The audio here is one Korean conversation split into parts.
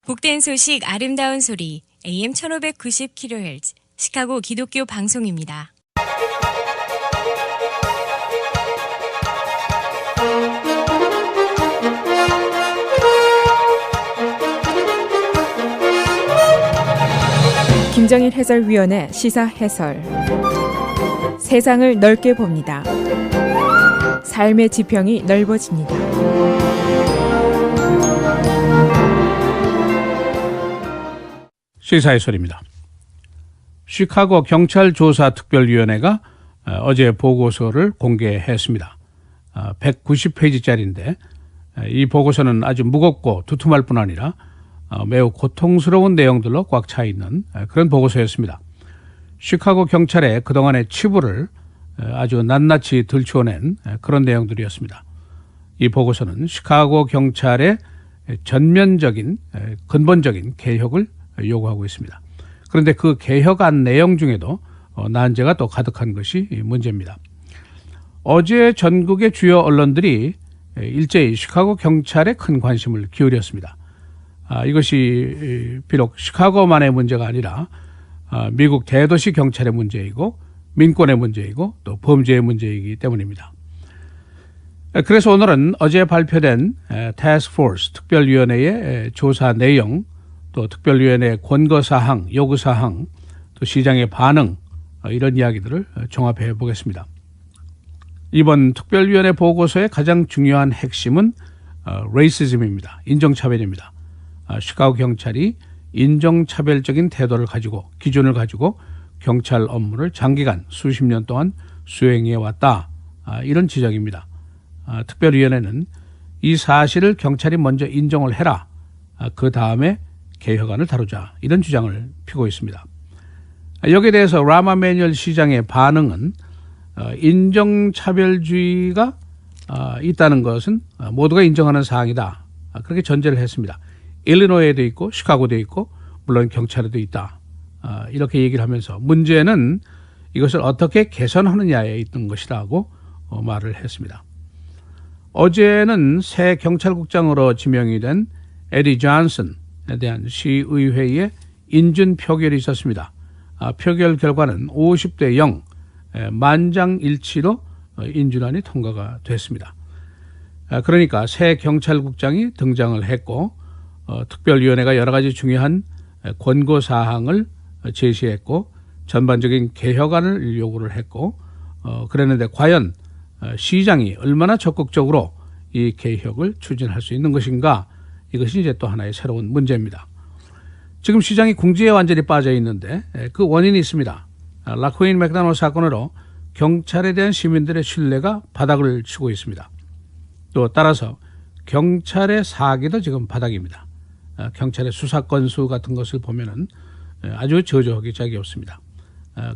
복된 소식 아름다운 소리 AM 1590kHz 시카고 기독교 방송입니다. 김정일 해설위원의 시사 해설. 세상을 넓게 봅니다. 삶의 지평이 넓어집니다. 시사 해설입니다. 시카고 경찰조사특별위원회가 어제 보고서를 공개했습니다. 190페이지짜리인데 이 보고서는 아주 무겁고 두툼할 뿐 아니라 매우 고통스러운 내용들로 꽉 차 있는 그런 보고서였습니다. 시카고 경찰의 그동안의 치부를 아주 낱낱이 들추어낸 그런 내용들이었습니다. 이 보고서는 시카고 경찰의 전면적인 근본적인 개혁을 요구하고 있습니다. 그런데 그 개혁안 내용 중에도 난제가 또 가득한 것이 문제입니다. 어제 전국의 주요 언론들이 일제히 시카고 경찰에 큰 관심을 기울였습니다. 이것이 비록 시카고만의 문제가 아니라 미국 대도시 경찰의 문제이고 민권의 문제이고 또 범죄의 문제이기 때문입니다. 그래서 오늘은 어제 발표된 태스크포스 특별위원회의 조사 내용, 또 특별위원회의 권고사항, 요구사항, 또 시장의 반응, 이런 이야기들을 종합해 보겠습니다. 이번 특별위원회 보고서의 가장 중요한 핵심은 레이시즘입니다. 인종차별입니다. 시카고 경찰이 인종차별적인 태도를 가지고 기준을 가지고 경찰 업무를 장기간 수십 년 동안 수행해 왔다. 이런 지적입니다. 특별위원회는 이 사실을 경찰이 먼저 인정을 해라. 그 다음에 개혁안을 다루자. 이런 주장을 펴고 있습니다. 여기에 대해서 라마 매뉴얼 시장의 반응은 인종차별주의가 있다는 것은 모두가 인정하는 사항이다. 그렇게 전제를 했습니다. 일리노이에도 있고 시카고도 있고 물론 경찰에도 있다. 이렇게 얘기를 하면서 문제는 이것을 어떻게 개선하느냐에 있는 것이라고 말을 했습니다. 어제는 새 경찰국장으로 지명이 된 에디 존슨에 대한 시의회의 인준 표결이 있었습니다. 표결 결과는 50대 0, 만장일치로 인준안이 통과가 됐습니다. 그러니까 새 경찰국장이 등장을 했고 특별위원회가 여러 가지 중요한 권고사항을 제시했고 전반적인 개혁안을 요구를 했고 그랬는데 과연 시장이 얼마나 적극적으로 이 개혁을 추진할 수 있는 것인가, 이것이 이제 또 하나의 새로운 문제입니다. 지금 시장이 궁지에 완전히 빠져 있는데 그 원인이 있습니다. 라쿠인 맥다노 사건으로 경찰에 대한 시민들의 신뢰가 바닥을 치고 있습니다. 또 따라서 경찰의 사기도 지금 바닥입니다. 경찰의 수사 건수 같은 것을 보면은 아주 저조하기 짝이 없습니다.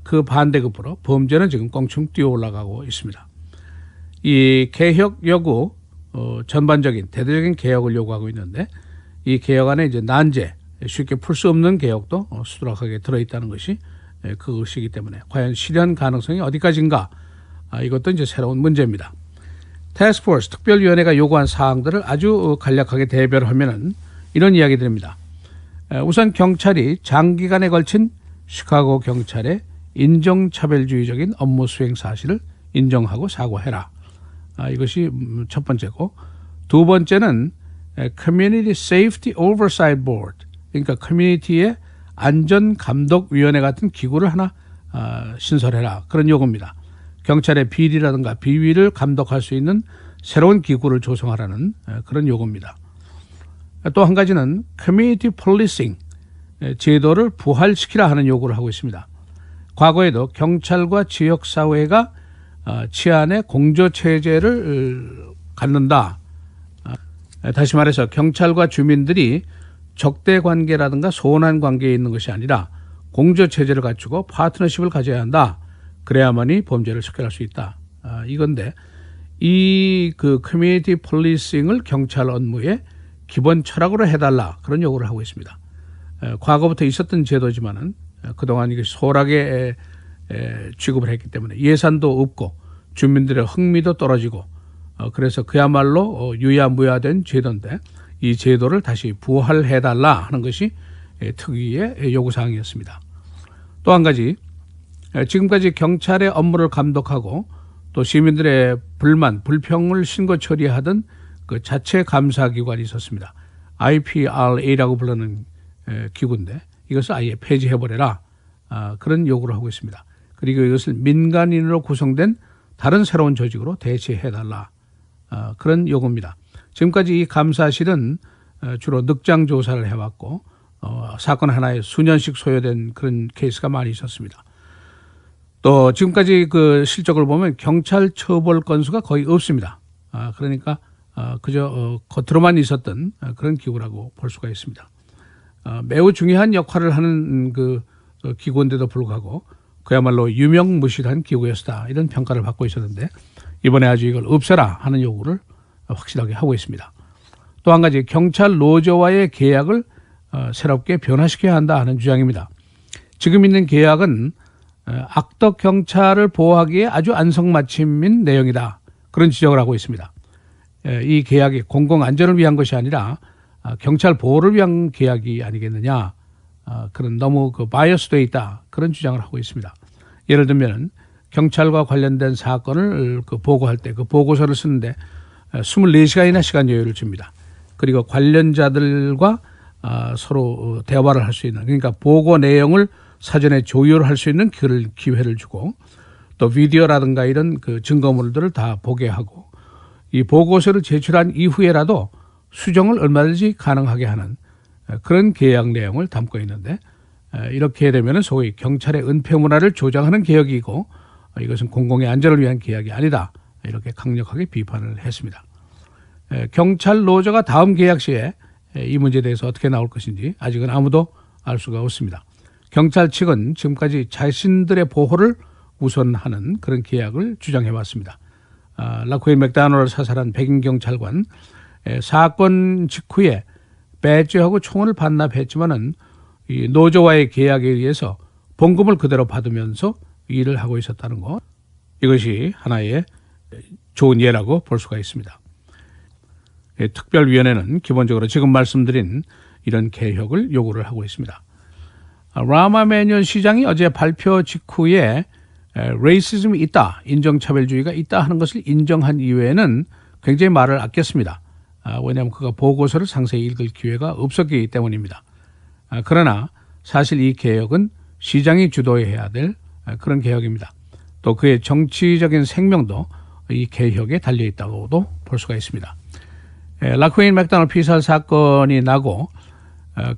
그 반대급부로 범죄는 지금 껑충 뛰어 올라가고 있습니다. 이 개혁 요구, 전반적인 대대적인 개혁을 요구하고 있는데 이 개혁안에 이제 난제, 쉽게 풀 수 없는 개혁도 수두룩하게 들어있다는 것이 그것이기 때문에 과연 실현 가능성이 어디까지인가, 이것도 이제 새로운 문제입니다. 태스크포스 특별위원회가 요구한 사항들을 아주 간략하게 대별을 하면은 이런 이야기들입니다. 우선 경찰이 장기간에 걸친 시카고 경찰의 인종차별주의적인 업무 수행 사실을 인정하고 사과해라. 이것이 첫 번째고, 두 번째는 Community Safety Oversight Board, 그러니까 커뮤니티의 안전감독위원회 같은 기구를 하나 신설해라. 그런 요구입니다. 경찰의 비리라든가 비위를 감독할 수 있는 새로운 기구를 조성하라는 그런 요구입니다. 또 한 가지는 커뮤니티 폴리싱 제도를 부활시키라 하는 요구를 하고 있습니다. 과거에도 경찰과 지역사회가 치안의 공조체제를 갖는다. 다시 말해서 경찰과 주민들이 적대관계라든가 소원한 관계에 있는 것이 아니라 공조체제를 갖추고 파트너십을 가져야 한다. 그래야만이 범죄를 척결할 수 있다. 이건데 이 그 커뮤니티 폴리싱을 경찰 업무에 기본 철학으로 해달라, 그런 요구를 하고 있습니다. 과거부터 있었던 제도지만은 그동안 이게 소홀하게 취급을 했기 때문에 예산도 없고 주민들의 흥미도 떨어지고 그래서 그야말로 유야무야된 제도인데 이 제도를 다시 부활해달라 하는 것이 특위의 요구사항이었습니다. 또 한 가지, 지금까지 경찰의 업무를 감독하고 또 시민들의 불만, 불평을 신고 처리하던 그 자체 감사기관이 있었습니다. IPRA라고 부르는 기구인데 이것을 아예 폐지해버려라, 그런 요구를 하고 있습니다. 그리고 이것을 민간인으로 구성된 다른 새로운 조직으로 대체해달라, 그런 요구입니다. 지금까지 이 감사실은 주로 늑장 조사를 해왔고 사건 하나에 수년씩 소요된 그런 케이스가 많이 있었습니다. 또 지금까지 그 실적을 보면 경찰 처벌 건수가 거의 없습니다. 그러니까 그저 겉으로만 있었던 그런 기구라고 볼 수가 있습니다. 매우 중요한 역할을 하는 그 기구인데도 불구하고 그야말로 유명무실한 기구였다, 이런 평가를 받고 있었는데 이번에 아주 이걸 없애라 하는 요구를 확실하게 하고 있습니다. 또 한 가지, 경찰 노조와의 계약을 새롭게 변화시켜야 한다 하는 주장입니다. 지금 있는 계약은 악덕 경찰을 보호하기에 아주 안성맞춤인 내용이다, 그런 지적을 하고 있습니다. 이 계약이 공공안전을 위한 것이 아니라 경찰 보호를 위한 계약이 아니겠느냐, 그런 너무 바이어스되어 있다, 그런 주장을 하고 있습니다. 예를 들면 경찰과 관련된 사건을 보고할 때 그 보고서를 쓰는데 24시간이나 시간 여유를 줍니다. 그리고 관련자들과 서로 대화를 할 수 있는, 그러니까 보고 내용을 사전에 조율할 수 있는 기회를 주고 또 비디오라든가 이런 그 증거물들을 다 보게 하고 이 보고서를 제출한 이후에라도 수정을 얼마든지 가능하게 하는 그런 계약 내용을 담고 있는데, 이렇게 되면 소위 경찰의 은폐 문화를 조장하는 계약이고 이것은 공공의 안전을 위한 계약이 아니다, 이렇게 강력하게 비판을 했습니다. 경찰 노조가 다음 계약 시에 이 문제에 대해서 어떻게 나올 것인지 아직은 아무도 알 수가 없습니다. 경찰 측은 지금까지 자신들의 보호를 우선하는 그런 계약을 주장해 왔습니다. 라코인 맥다널을 사살한 백인 경찰관, 사건 직후에 배지하고 총을 반납했지만은 이 노조와의 계약에 의해서 봉급을 그대로 받으면서 일을 하고 있었다는 것, 이것이 하나의 좋은 예라고 볼 수가 있습니다. 특별위원회는 기본적으로 지금 말씀드린 이런 개혁을 요구를 하고 있습니다. 라마 매뉴얼 시장이 어제 발표 직후에 레이시즘이 있다, 인종차별주의가 있다 하는 것을 인정한 이후에는 굉장히 말을 아꼈습니다. 왜냐하면 그가 보고서를 상세히 읽을 기회가 없었기 때문입니다. 그러나 사실 이 개혁은 시장이 주도해야 될 그런 개혁입니다. 또 그의 정치적인 생명도 이 개혁에 달려있다고도 볼 수가 있습니다. 라코인 맥다널 피살 사건이 나고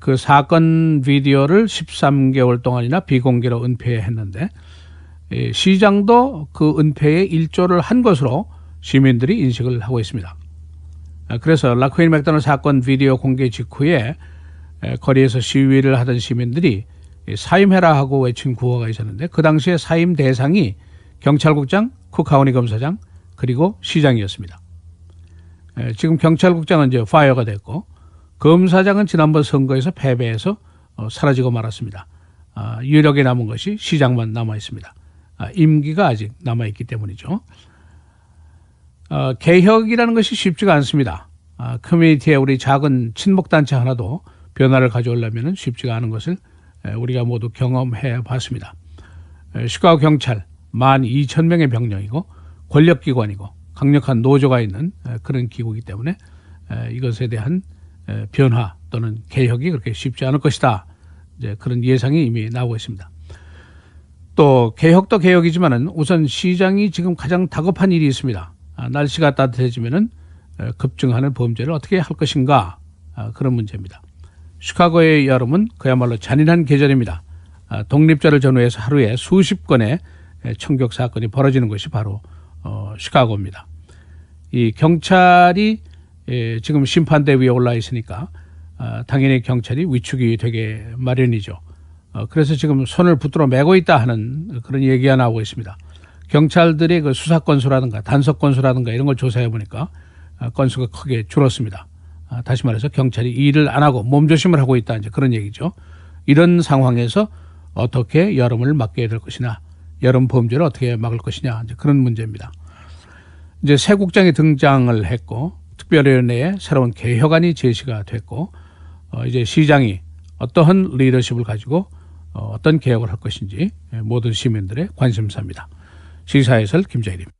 그 사건 비디오를 13개월 동안이나 비공개로 은폐했는데 시장도 그 은폐에 일조를 한 것으로 시민들이 인식을 하고 있습니다. 그래서 라코인 맥다널 사건 비디오 공개 직후에 거리에서 시위를 하던 시민들이 사임해라 하고 외친 구호가 있었는데 그 당시에 사임 대상이 경찰국장, 쿡카우니 검사장, 그리고 시장이었습니다. 지금 경찰국장은 이제 파이어가 됐고 검사장은 지난번 선거에서 패배해서 사라지고 말았습니다. 유력에 남은 것이 시장만 남아 있습니다. 임기가 아직 남아 있기 때문이죠. 개혁이라는 것이 쉽지가 않습니다. 커뮤니티에 우리 작은 친목단체 하나도 변화를 가져오려면 쉽지가 않은 것을 우리가 모두 경험해 봤습니다. 시카고 경찰 12,000명의 병력이고 권력기관이고 강력한 노조가 있는 그런 기구이기 때문에 이것에 대한 변화 또는 개혁이 그렇게 쉽지 않을 것이다, 이제 그런 예상이 이미 나오고 있습니다. 또 개혁도 개혁이지만은 우선 시장이 지금 가장 다급한 일이 있습니다. 날씨가 따뜻해지면은 급증하는 범죄를 어떻게 할 것인가, 그런 문제입니다. 시카고의 여름은 그야말로 잔인한 계절입니다. 독립절을 전후해서 하루에 수십 건의 총격 사건이 벌어지는 것이 바로 시카고입니다. 이 경찰이 지금 심판대 위에 올라 있으니까 당연히 경찰이 위축이 되게 마련이죠. 그래서 지금 손을 붙들어 매고 있다 하는 그런 얘기가 나오고 있습니다. 경찰들의 그 수사 건수라든가 단속 건수라든가 이런 걸 조사해 보니까 건수가 크게 줄었습니다. 다시 말해서 경찰이 일을 안 하고 몸조심을 하고 있다, 이제 그런 얘기죠. 이런 상황에서 어떻게 여름을 막게 될 것이냐, 여름 범죄를 어떻게 막을 것이냐, 이제 그런 문제입니다. 이제 새 국장이 등장을 했고 특별위원회에 새로운 개혁안이 제시가 됐고 이제 시장이 어떠한 리더십을 가지고 어떤 개혁을 할 것인지 모든 시민들의 관심사입니다. 시사해설 김재일입니다.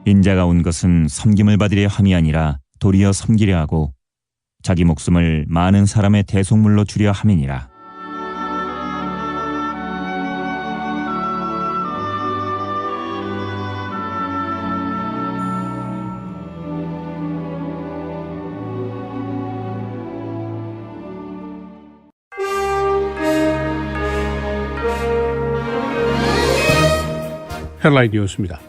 인자가 온 것은 섬김을 받으려 함이 아니라 도리어 섬기려 하고 자기 목숨을 많은 사람의 대속물로 주려 함이니라. 헤드라인 뉴스입니다.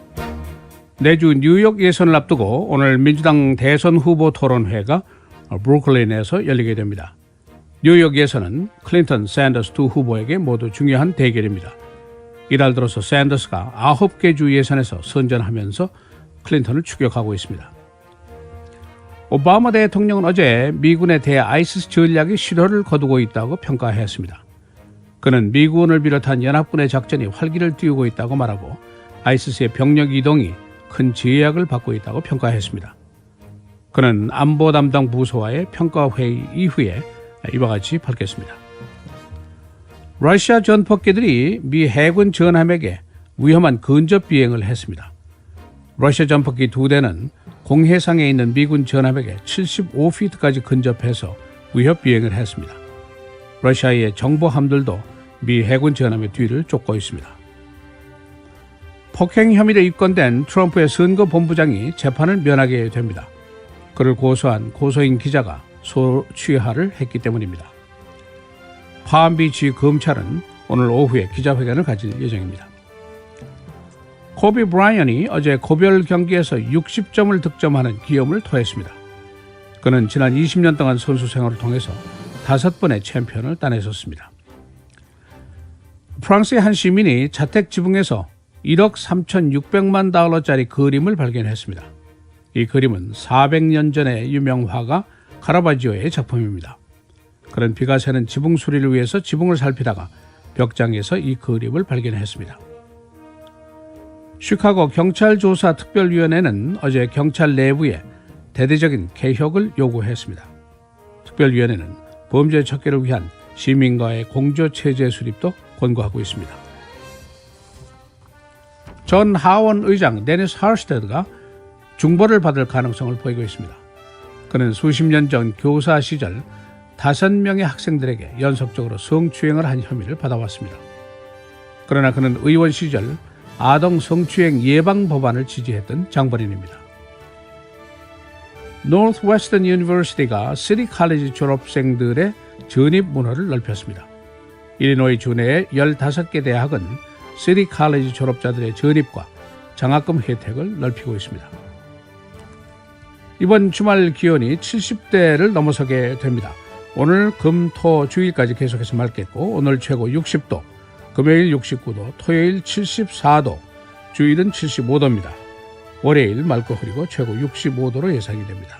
내주 뉴욕 예선을 앞두고 오늘 민주당 대선 후보 토론회가 브루클린에서 열리게 됩니다. 뉴욕 예선은 클린턴, 샌더스 두 후보에게 모두 중요한 대결입니다. 이달 들어서 샌더스가 9개 주 예선에서 선전하면서 클린턴을 추격하고 있습니다. 오바마 대통령은 어제 미군의 대아이시스 전략이 실효를 거두고 있다고 평가했습니다. 그는 미군을 비롯한 연합군의 작전이 활기를 띠우고 있다고 말하고 아이시스의 병력 이동이 큰 제약을 받고 있다고 평가했습니다. 그는 안보 담당 부서와의 평가회의 이후에 이와 같이 밝혔습니다. 러시아 전폭기들이 미 해군 전함에게 위험한 근접 비행을 했습니다. 러시아 전폭기 2대는 공해상에 있는 미군 전함에게 75피트까지 근접해서 위협 비행을 했습니다. 러시아의 정보함들도 미 해군 전함의 뒤를 쫓고 있습니다. 폭행 혐의로 입건된 트럼프의 선거본부장이 재판을 면하게 됩니다. 그를 고소한 고소인 기자가 소취하를 했기 때문입니다. 파암비치 검찰은 오늘 오후에 기자회견을 가질 예정입니다. 코비 브라이언이 어제 고별 경기에서 60점을 득점하는 기염을 토했습니다. 그는 지난 20년 동안 선수 생활을 통해서 5번의 챔피언을 따냈었습니다. 프랑스의 한 시민이 자택 지붕에서 1억 3,600만 달러짜리 그림을 발견했습니다. 이 그림은 400년 전의 유명 화가 카라바지오의 작품입니다. 그는 비가 새는 지붕 수리를 위해서 지붕을 살피다가 벽장에서 이 그림을 발견했습니다. 시카고 경찰조사특별위원회는 어제 경찰 내부에 대대적인 개혁을 요구했습니다. 특별위원회는 범죄 척결을 위한 시민과의 공조체제 수립도 권고하고 있습니다. 전 하원 의장 데니스 할스테드가 중벌을 받을 가능성을 보이고 있습니다. 그는 수십 년 전 교사 시절 5명의 학생들에게 연속적으로 성추행을 한 혐의를 받아왔습니다. 그러나 그는 의원 시절 아동 성추행 예방 법안을 지지했던 장본인입니다. 노스웨스턴 유니버시티가 시티 칼리지 졸업생들의 전입 문호를 넓혔습니다. 일리노이 주 내의 15개 대학은 시티 칼리지 졸업자들의 전입과 장학금 혜택을 넓히고 있습니다. 이번 주말 기온이 70대를 넘어서게 됩니다. 오늘 금, 토, 주일까지 계속해서 맑겠고 오늘 최고 60도, 금요일 69도, 토요일 74도, 주일은 75도입니다. 월요일 맑고 흐리고 최고 65도로 예상이 됩니다.